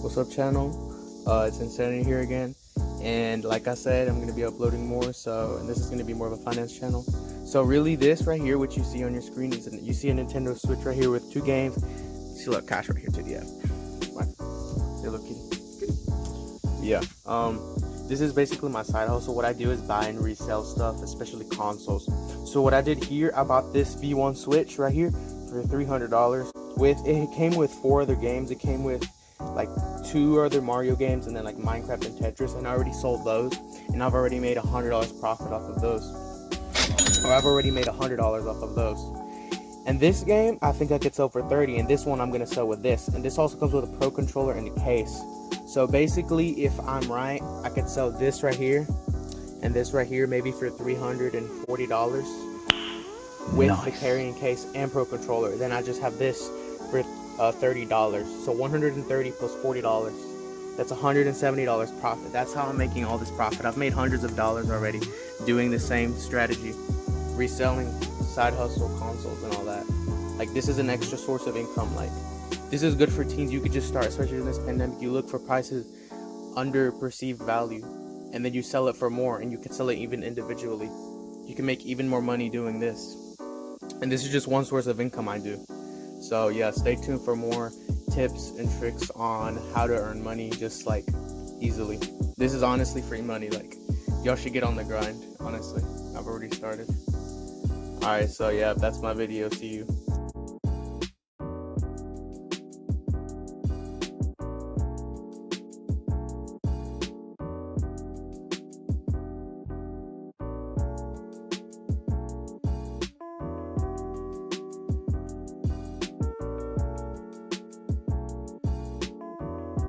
What's up, channel? It's Insanity here again, and like I said, I'm going to be uploading more, and this is going to be more of a finance channel. So really, this right here, what you see on your screen, is you see a Nintendo Switch right here with 2 games. See, look, cash right here too. Yeah, hey, look, kitty. Yeah. This is basically my side hustle. What I do is buy and resell stuff, especially consoles. So what I did here, I bought this V1 Switch right here for $300. It came with 4 other games. It came with like 2 other Mario games and then like Minecraft and Tetris, and I already sold those, and I've already made $100 profit off of those. Or I've already made $100 off of those. And this game, I think I could sell for 30, and this one I'm gonna sell with this. And this also comes with a Pro controller and a case. So basically, if I'm right, I could sell this right here and this right here maybe for $340 with the carrying case and Pro controller. Then I just have this for $30. So 130 plus $40. That's $170 profit. That's how I'm making all this profit. I've made hundreds of dollars already doing the same strategy, reselling, side hustle, consoles, and all that. Like, this is an extra source of income. Like, this is good for teens. You could just start, especially in this pandemic. You look for prices under perceived value, and then you sell it for more, and you can sell it even individually. You can make even more money doing this. And this is just one source of income I do. So yeah, stay tuned for more tips and tricks on how to earn money just like easily. This is honestly free money. Like, y'all should get on the grind. Honestly, I've already started. Alright, so yeah, that's my video. See you.